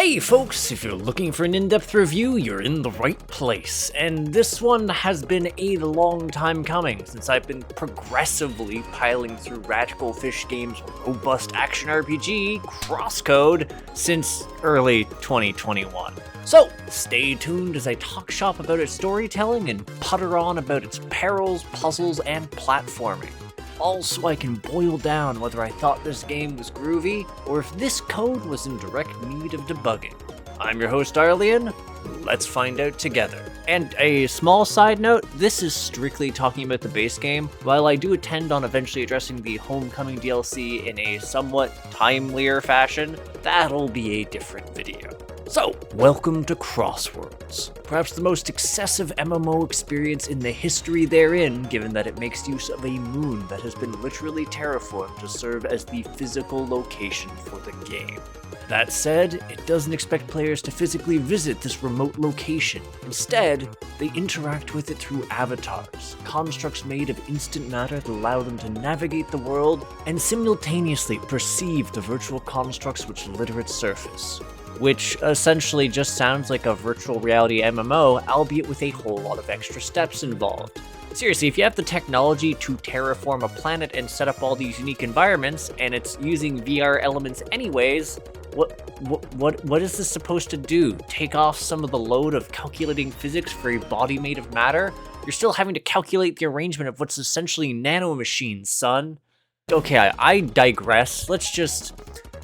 Hey folks, if you're looking for an in-depth review, you're in the right place. And this one has been a long time coming, since I've been progressively piling through Radical Fish Games robust action RPG, Crosscode, since early 2021. So, stay tuned as I talk shop about its storytelling and putter on about its perils, puzzles, and platforming. All so I can boil down whether I thought this game was groovy, or if this code was in direct need of debugging. I'm your host Arlyeon, let's find out together. And a small side note, this is strictly talking about the base game. While I do intend on eventually addressing the Homecoming DLC in a somewhat timelier fashion, that'll be a different video. So, welcome to Crossworlds, perhaps the most excessive MMO experience in the history therein, given that it makes use of a moon that has been literally terraformed to serve as the physical location for the game. That said, it doesn't expect players to physically visit this remote location. Instead, they interact with it through avatars, constructs made of instant matter that allow them to navigate the world and simultaneously perceive the virtual constructs which litter its surface. Which essentially just sounds like a virtual reality MMO, albeit with a whole lot of extra steps involved. Seriously, if you have the technology to terraform a planet and set up all these unique environments, and it's using VR elements anyways, what is this supposed to do? Take off some of the load of calculating physics for a body made of matter? You're still having to calculate the arrangement of what's essentially nanomachines, son. Okay, I digress.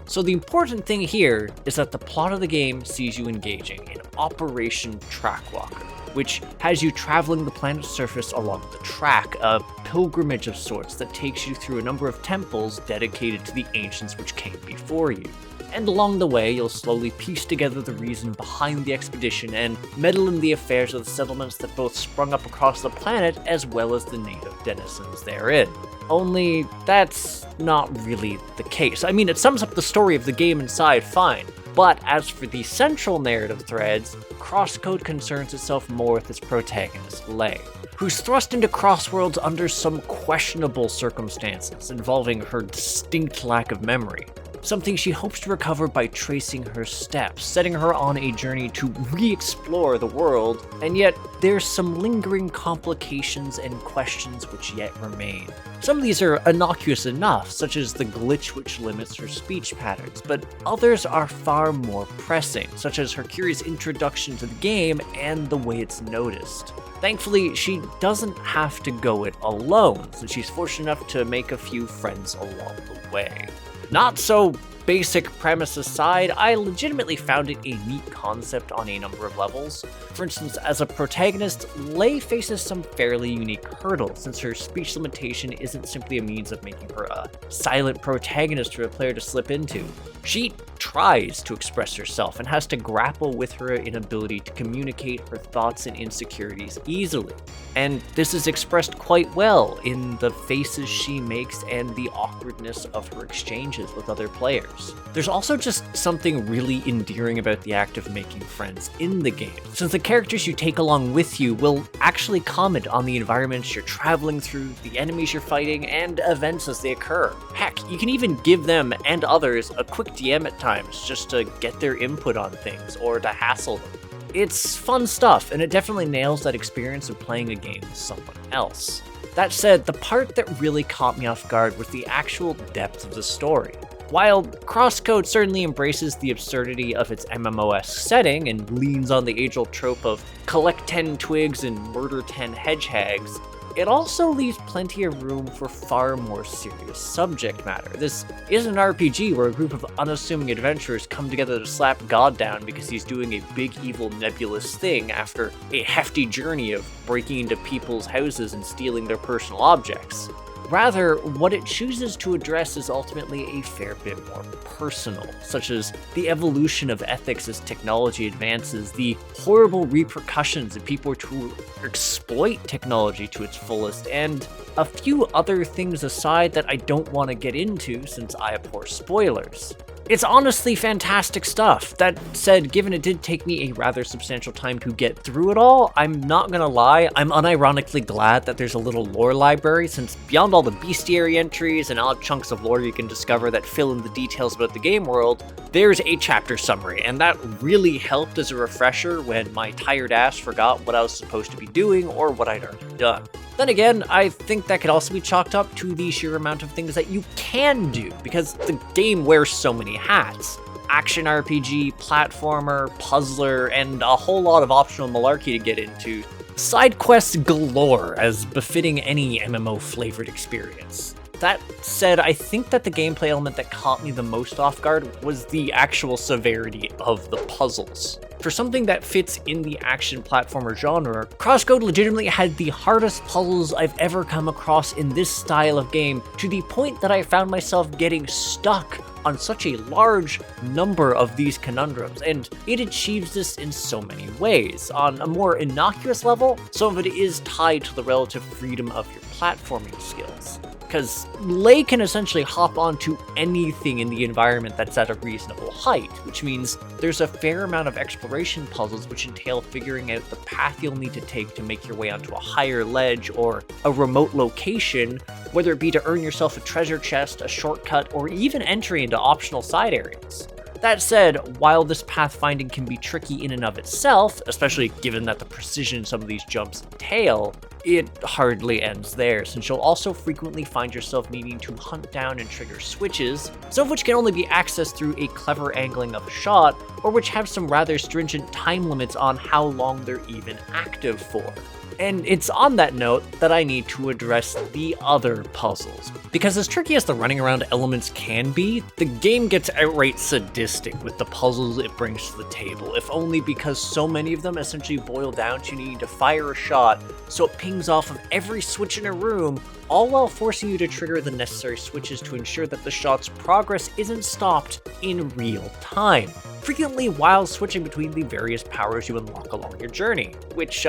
So the important thing here is that the plot of the game sees you engaging in Operation Trackwalker, which has you traveling the planet's surface along the track, a pilgrimage of sorts that takes you through a number of temples dedicated to the ancients which came before you. And along the way, you'll slowly piece together the reason behind the expedition and meddle in the affairs of the settlements that both sprung up across the planet as well as the native denizens therein. Only, that's not really the case. I mean, it sums up the story of the game inside fine, but as for the central narrative threads, Crosscode concerns itself more with its protagonist, Lei, who's thrust into Crossworlds under some questionable circumstances involving her distinct lack of memory. Something she hopes to recover by tracing her steps, setting her on a journey to re-explore the world, and yet there's some lingering complications and questions which yet remain. Some of these are innocuous enough, such as the glitch which limits her speech patterns, but others are far more pressing, such as her curious introduction to the game and the way it's noticed. Thankfully, she doesn't have to go it alone, since she's fortunate enough to make a few friends along the way. Not so basic premise aside, I legitimately found it a neat concept on a number of levels. For instance, as a protagonist, Lei faces some fairly unique hurdles, since her speech limitation isn't simply a means of making her a silent protagonist for a player to slip into. She tries to express herself and has to grapple with her inability to communicate her thoughts and insecurities easily. And this is expressed quite well in the faces she makes and the awkwardness of her exchanges with other players. There's also just something really endearing about the act of making friends in the game, since the characters you take along with you will actually comment on the environments you're traveling through, the enemies you're fighting, and events as they occur. Heck, you can even give them and others a quick DM at times just to get their input on things or to hassle them. It's fun stuff, and it definitely nails that experience of playing a game with someone else. That said, the part that really caught me off guard was the actual depth of the story. While Crosscode certainly embraces the absurdity of its MMO-esque setting and leans on the age-old trope of collect 10 twigs and murder 10 hedgehogs, it also leaves plenty of room for far more serious subject matter. This isn't an RPG where a group of unassuming adventurers come together to slap God down because he's doing a big evil nebulous thing after a hefty journey of breaking into people's houses and stealing their personal objects. Rather, what it chooses to address is ultimately a fair bit more personal, such as the evolution of ethics as technology advances, the horrible repercussions of people who exploit technology to its fullest, and a few other things aside that I don't want to get into since I abhor spoilers. It's honestly fantastic stuff. That said, given it did take me a rather substantial time to get through it all, I'm not gonna lie, I'm unironically glad that there's a little lore library, since beyond all the bestiary entries and odd chunks of lore you can discover that fill in the details about the game world, there's a chapter summary, and that really helped as a refresher when my tired ass forgot what I was supposed to be doing or what I'd already done. Then again, I think that could also be chalked up to the sheer amount of things that you can do, because the game wears so many hats. Action RPG, platformer, puzzler, and a whole lot of optional malarkey to get into. Side quests galore, as befitting any MMO-flavored experience. That said, I think that the gameplay element that caught me the most off guard was the actual severity of the puzzles. For something that fits in the action platformer genre, Crosscode legitimately had the hardest puzzles I've ever come across in this style of game, to the point that I found myself getting stuck on such a large number of these conundrums, and it achieves this in so many ways. On a more innocuous level, some of it is tied to the relative freedom of your platforming skills, because Lei can essentially hop onto anything in the environment that's at a reasonable height, which means there's a fair amount of exploration puzzles which entail figuring out the path you'll need to take to make your way onto a higher ledge or a remote location, whether it be to earn yourself a treasure chest, a shortcut, or even entry into optional side areas. That said, while this pathfinding can be tricky in and of itself, especially given that the precision some of these jumps entail, it hardly ends there, since you'll also frequently find yourself needing to hunt down and trigger switches, some of which can only be accessed through a clever angling of a shot, or which have some rather stringent time limits on how long they're even active for. And it's on that note that I need to address the other puzzles. Because as tricky as the running around elements can be, the game gets outright sadistic with the puzzles it brings to the table, if only because so many of them essentially boil down to needing to fire a shot so it pings off of every switch in a room, all while forcing you to trigger the necessary switches to ensure that the shot's progress isn't stopped in real time, frequently while switching between the various powers you unlock along your journey, which,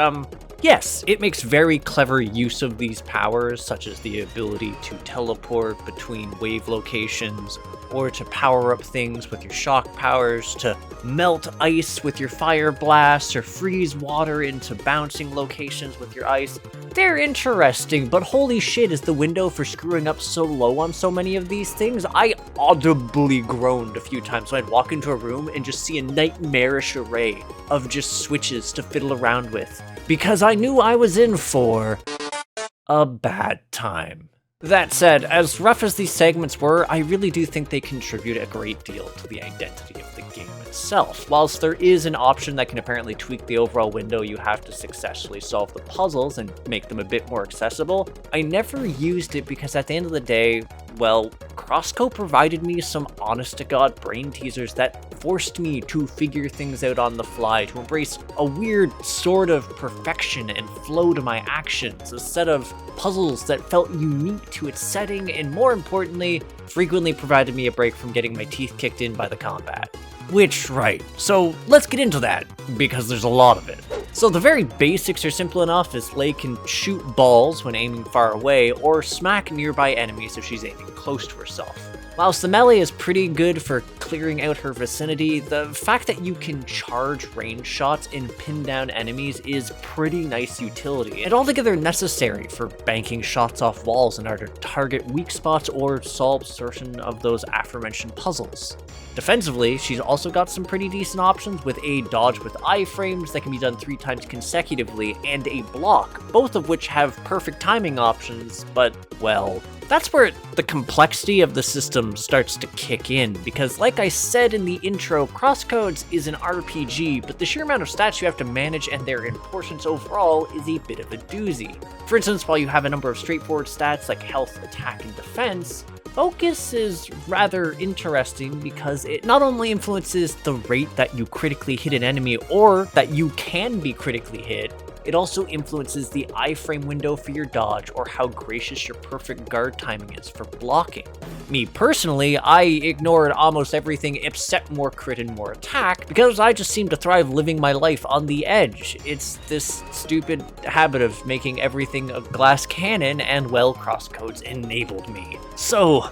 yes, it makes very clever use of these powers, such as the ability to teleport between wave locations, or to power up things with your shock powers, to melt ice with your fire blasts, or freeze water into bouncing locations with your ice. They're interesting, but holy shit, is the window for screwing up so low on so many of these things? I audibly groaned a few times when I'd walk into a room and just see a nightmarish array of just switches to fiddle around with, because I knew I was in for a bad time. That said, as rough as these segments were, I really do think they contribute a great deal to the identity of the game itself. Whilst there is an option that can apparently tweak the overall window you have to successfully solve the puzzles and make them a bit more accessible, I never used it because at the end of the day, well, Crosscode provided me some honest-to-God brain teasers that forced me to figure things out on the fly, to embrace a weird sort of perfection and flow to my actions, a set of puzzles that felt unique to its setting, and more importantly, frequently provided me a break from getting my teeth kicked in by the combat. Which, right, so let's get into that, because there's a lot of it. So the very basics are simple enough, as Lei can shoot balls when aiming far away, or smack nearby enemies if she's aiming close to herself. Whilst the melee is pretty good for clearing out her vicinity, the fact that you can charge range shots and pin down enemies is pretty nice utility, and altogether necessary for banking shots off walls in order to target weak spots or solve certain of those aforementioned puzzles. Defensively, she's also got some pretty decent options with a dodge with iframes that can be done 3 times consecutively, and a block, both of which have perfect timing options, but, well, that's where the complexity of the system starts to kick in, because like I said in the intro, Crosscodes is an RPG, but the sheer amount of stats you have to manage and their importance overall is a bit of a doozy. For instance, while you have a number of straightforward stats like health, attack, and defense, focus is rather interesting because it not only influences the rate that you critically hit an enemy or that you can be critically hit, it also influences the iframe window for your dodge or how gracious your perfect guard timing is for blocking. Me personally, I ignored almost everything except more crit and more attack because I just seem to thrive living my life on the edge. It's this stupid habit of making everything a glass cannon, and well, Crosscodes enabled me. So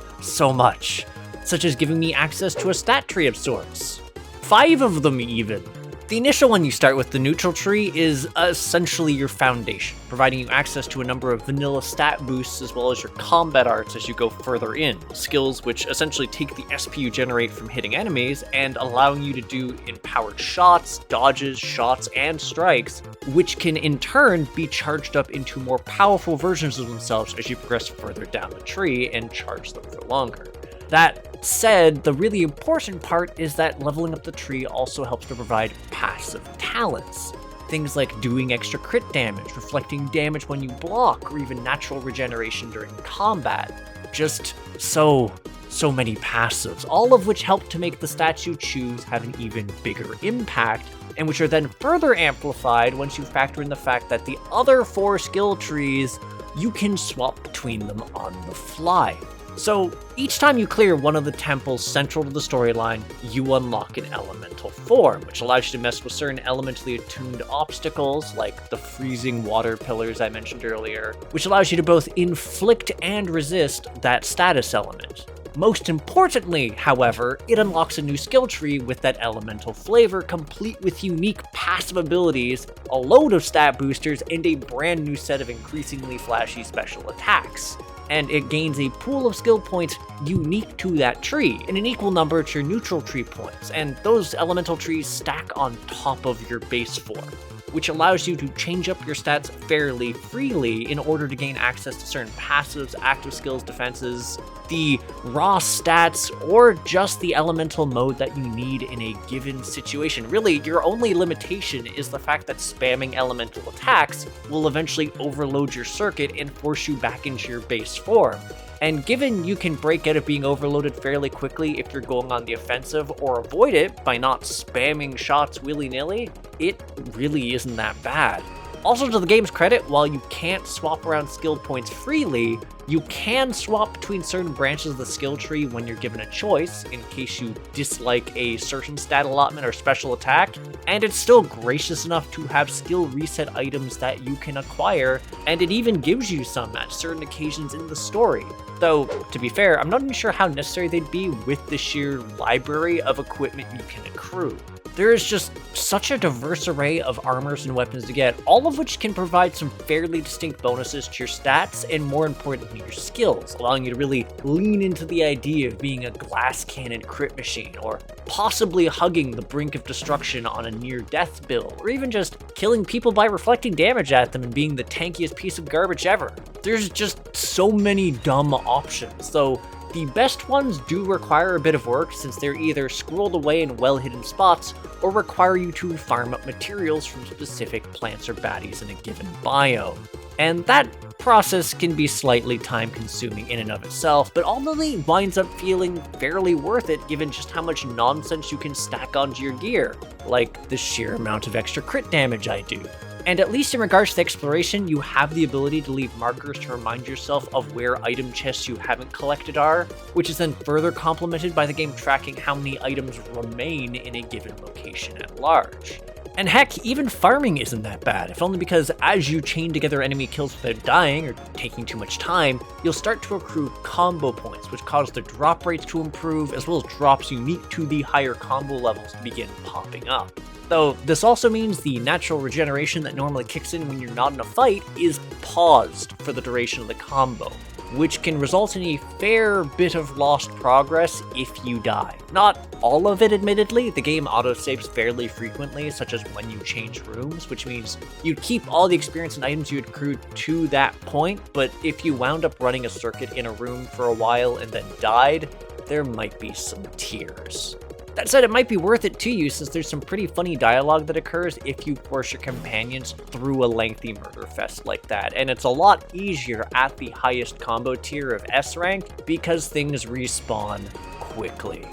much. such as giving me access to a stat tree of sorts. 5 of them even. The initial one you start with, the neutral tree, is essentially your foundation, providing you access to a number of vanilla stat boosts as well as your combat arts as you go further in, skills which essentially take the SP you generate from hitting enemies and allowing you to do empowered shots, dodges, shots, and strikes, which can in turn be charged up into more powerful versions of themselves as you progress further down the tree and charge them for longer. That said, the really important part is that leveling up the tree also helps to provide passive talents. Things like doing extra crit damage, reflecting damage when you block, or even natural regeneration during combat. Just so many passives, all of which help to make the stats you choose have an even bigger impact, and which are then further amplified once you factor in the fact that the other 4 skill trees, you can swap between them on the fly. So each time you clear one of the temples central to the storyline, you unlock an elemental form, which allows you to mess with certain elementally attuned obstacles, like the freezing water pillars I mentioned earlier, which allows you to both inflict and resist that status element. Most importantly, however, it unlocks a new skill tree with that elemental flavor, complete with unique passive abilities, a load of stat boosters, and a brand new set of increasingly flashy special attacks. And it gains a pool of skill points unique to that tree, and an equal number to your neutral tree points, and those elemental trees stack on top of your base form, which allows you to change up your stats fairly freely in order to gain access to certain passives, active skills, defenses, the raw stats, or just the elemental mode that you need in a given situation. Really, your only limitation is the fact that spamming elemental attacks will eventually overload your circuit and force you back into your base form. And given you can break out of being overloaded fairly quickly if you're going on the offensive, or avoid it by not spamming shots willy-nilly, it really isn't that bad. Also, to the game's credit, while you can't swap around skill points freely, you can swap between certain branches of the skill tree when you're given a choice, in case you dislike a certain stat allotment or special attack, and it's still gracious enough to have skill reset items that you can acquire, and it even gives you some at certain occasions in the story. Though, to be fair, I'm not even sure how necessary they'd be with the sheer library of equipment you can accrue. There is just such a diverse array of armors and weapons to get, all of which can provide some fairly distinct bonuses to your stats and, more importantly, your skills, allowing you to really lean into the idea of being a glass cannon crit machine, or possibly hugging the brink of destruction on a near-death build, or even just killing people by reflecting damage at them and being the tankiest piece of garbage ever. There's just so many dumb options, though the best ones do require a bit of work, since they're either squirreled away in well-hidden spots, or require you to farm up materials from specific plants or baddies in a given biome. And that process can be slightly time-consuming in and of itself, but ultimately winds up feeling fairly worth it given just how much nonsense you can stack onto your gear, like the sheer amount of extra crit damage I do. And at least in regards to exploration, you have the ability to leave markers to remind yourself of where item chests you haven't collected are, which is then further complemented by the game tracking how many items remain in a given location at large. And heck, even farming isn't that bad, if only because as you chain together enemy kills without dying or taking too much time, you'll start to accrue combo points, which cause the drop rates to improve, as well as drops unique to the higher combo levels to begin popping up. Though this also means the natural regeneration that normally kicks in when you're not in a fight is paused for the duration of the combo, which can result in a fair bit of lost progress if you die. Not all of it, admittedly. The game autosaves fairly frequently, such as when you change rooms, which means you'd keep all the experience and items you had accrued to that point, but if you wound up running a circuit in a room for a while and then died, there might be some tears. That said, it might be worth it to you, since there's some pretty funny dialogue that occurs if you force your companions through a lengthy murder fest like that, and it's a lot easier at the highest combo tier of S rank because things respawn quickly.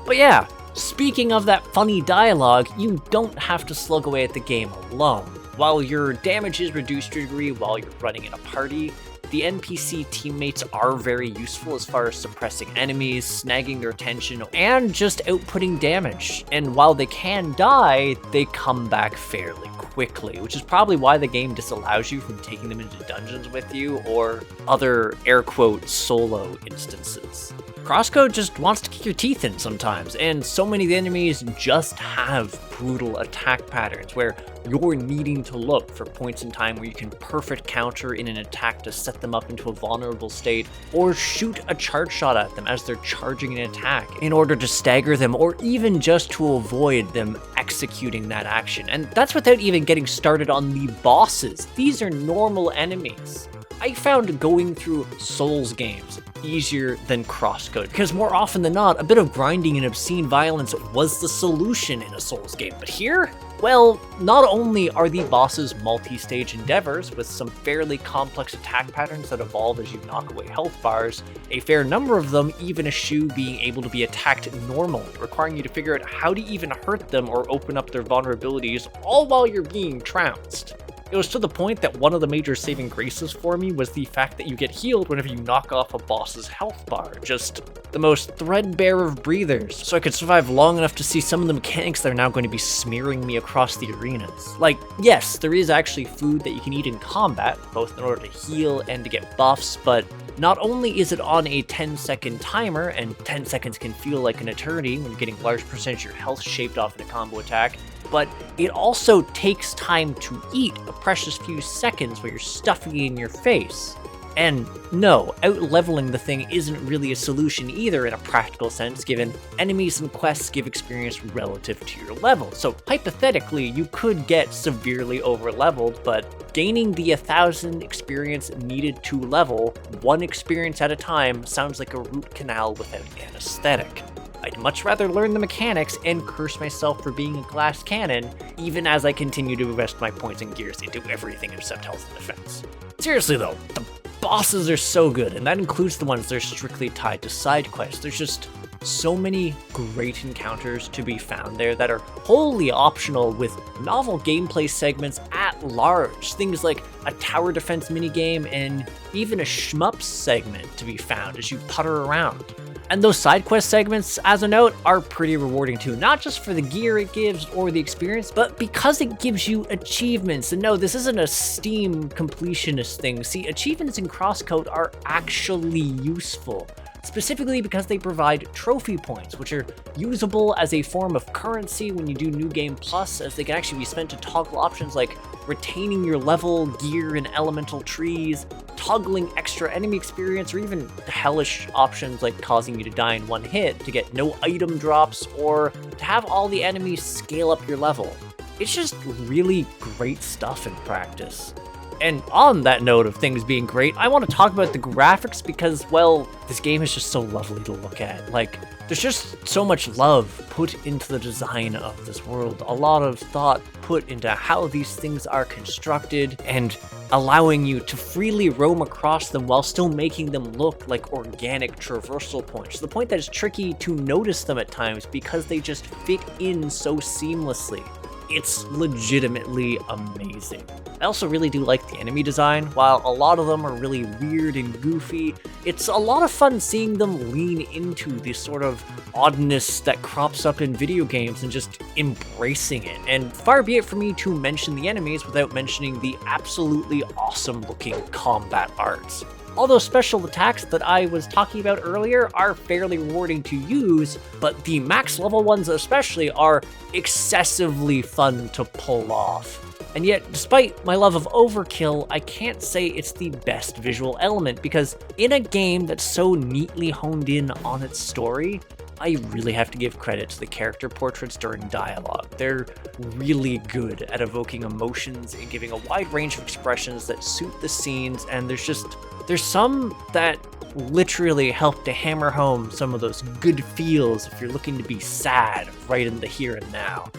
But yeah, speaking of that funny dialogue, you don't have to slug away at the game alone. While your damage is reduced to a degree while you're running in a party, the NPC teammates are very useful as far as suppressing enemies, snagging their attention, and just outputting damage. And while they can die, they come back fairly quickly, which is probably why the game disallows you from taking them into dungeons with you or other air quote solo instances. Crosscode just wants to kick your teeth in sometimes, and so many of the enemies just have brutal attack patterns where you're needing to look for points in time where you can perfect counter in an attack to set them up into a vulnerable state, or shoot a charge shot at them as they're charging an attack in order to stagger them, or even just to avoid them executing that action. And that's without even getting started on the bosses. These are normal enemies. I found going through Souls games easier than Crosscode, because more often than not, a bit of grinding and obscene violence was the solution in a Souls game. But here, well, not only are the bosses multi-stage endeavors with some fairly complex attack patterns that evolve as you knock away health bars, a fair number of them even eschew being able to be attacked normally, requiring you to figure out how to even hurt them or open up their vulnerabilities, all while you're being trounced. It was to the point that one of the major saving graces for me was the fact that you get healed whenever you knock off a boss's health bar. Just the most threadbare of breathers, so I could survive long enough to see some of the mechanics that are now going to be smearing me across the arenas. Like, yes, there is actually food that you can eat in combat, both in order to heal and to get buffs, but not only is it on a 10-second timer, and 10 seconds can feel like an eternity when you're getting a large percentage of your health shaved off in a combo attack, but it also takes time to eat, a precious few seconds where you're stuffing it in your face. And no, out-leveling the thing isn't really a solution either in a practical sense, given enemies and quests give experience relative to your level. So hypothetically, you could get severely over-leveled, but gaining the 1,000 experience needed to level, one experience at a time, sounds like a root canal without anesthetic. I'd much rather learn the mechanics and curse myself for being a glass cannon, even as I continue to invest my points and gears into everything except health and defense. Seriously though, the bosses are so good, and that includes the ones that are strictly tied to side quests. There's just so many great encounters to be found there that are wholly optional, with novel gameplay segments at large. Things like a tower defense minigame and even a shmups segment to be found as you putter around. And those side quest segments, as a note, are pretty rewarding too, not just for the gear it gives or the experience, but because it gives you achievements. And no, this isn't a Steam completionist thing. See, achievements in Crosscode are actually useful, specifically because they provide trophy points, which are usable as a form of currency when you do New Game Plus, as they can actually be spent to toggle options like retaining your level, gear, and elemental trees, toggling extra enemy experience, or even hellish options like causing you to die in one hit to get no item drops, or to have all the enemies scale up your level. It's just really great stuff in practice. And on that note of things being great, I want to talk about the graphics because, well, this game is just so lovely to look at. Like, there's just so much love put into the design of this world, a lot of thought put into how these things are constructed, and allowing you to freely roam across them while still making them look like organic traversal points, to the point that it's tricky to notice them at times because they just fit in so seamlessly. It's legitimately amazing. I also really do like the enemy design. While a lot of them are really weird and goofy, it's a lot of fun seeing them lean into this sort of oddness that crops up in video games and just embracing it. And far be it for me to mention the enemies without mentioning the absolutely awesome looking combat arts. All those special attacks that I was talking about earlier are fairly rewarding to use, but the max level ones especially are excessively fun to pull off. And yet, despite my love of overkill, I can't say it's the best visual element, because in a game that's so neatly honed in on its story, I really have to give credit to the character portraits during dialogue. They're really good at evoking emotions and giving a wide range of expressions that suit the scenes, and there's some that literally help to hammer home some of those good feels if you're looking to be sad right in the here and now.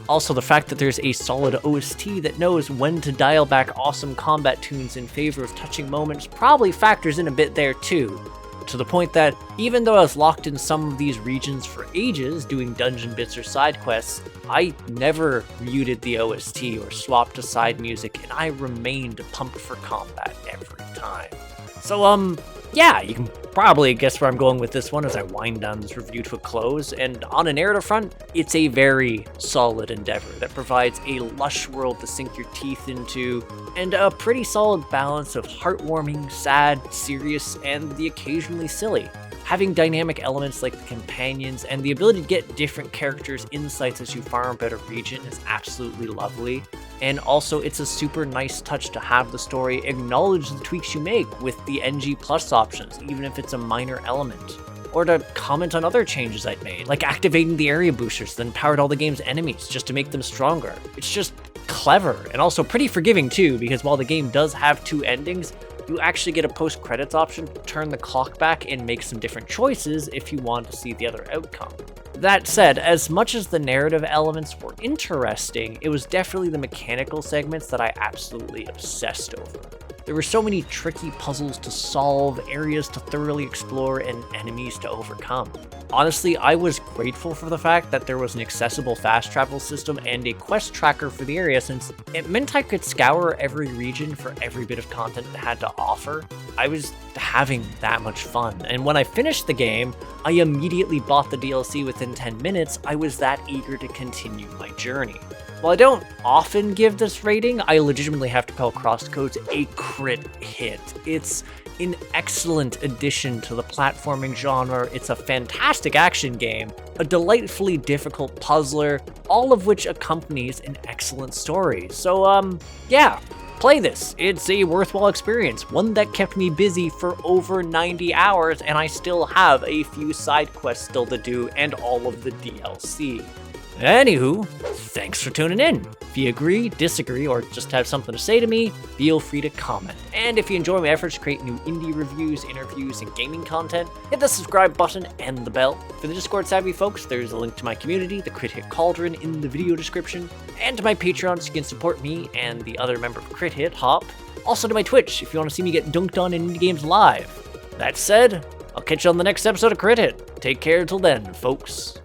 Also, the fact that there's a solid OST that knows when to dial back awesome combat tunes in favor of touching moments probably factors in a bit there too. To the point that, even though I was locked in some of these regions for ages doing dungeon bits or side quests, I never muted the OST or swapped to side music, and I remained pumped for combat every time. So, yeah, you can probably guess where I'm going with this one as I wind down this review to a close, and on a narrative front, it's a very solid endeavor that provides a lush world to sink your teeth into, and a pretty solid balance of heartwarming, sad, serious, and the occasionally silly. Having dynamic elements like the companions and the ability to get different characters' insights as you farm a better region is absolutely lovely. And also, it's a super nice touch to have the story acknowledge the tweaks you make with the NG Plus options, even if it's a minor element. Or to comment on other changes I'd made, like activating the area boosters that empowered all the game's enemies just to make them stronger. It's just clever, and also pretty forgiving too, because while the game does have 2 endings, you actually get a post-credits option to turn the clock back and make some different choices if you want to see the other outcome. That said, as much as the narrative elements were interesting, it was definitely the mechanical segments that I absolutely obsessed over. There were so many tricky puzzles to solve, areas to thoroughly explore, and enemies to overcome. Honestly, I was grateful for the fact that there was an accessible fast travel system and a quest tracker for the area, since it meant I could scour every region for every bit of content it had to offer. I was having that much fun, and when I finished the game, I immediately bought the DLC within 10 minutes. I was that eager to continue my journey. While I don't often give this rating, I legitimately have to call Crosscode a crit hit. It's an excellent addition to the platforming genre, it's a fantastic action game, a delightfully difficult puzzler, all of which accompanies an excellent story. So, yeah, play this. It's a worthwhile experience, one that kept me busy for over 90 hours, and I still have a few side quests still to do and all of the DLC. Anywho, thanks for tuning in. If you agree, disagree, or just have something to say to me, feel free to comment. And if you enjoy my efforts to create new indie reviews, interviews, and gaming content, hit the subscribe button and the bell. For the Discord savvy folks, there's a link to my community, the Crit Hit Cauldron, in the video description, and to my Patreon so you can support me and the other member of Crit Hit, Hop. Also to my Twitch if you want to see me get dunked on in indie games live. That said, I'll catch you on the next episode of Crit Hit. Take care until then, folks.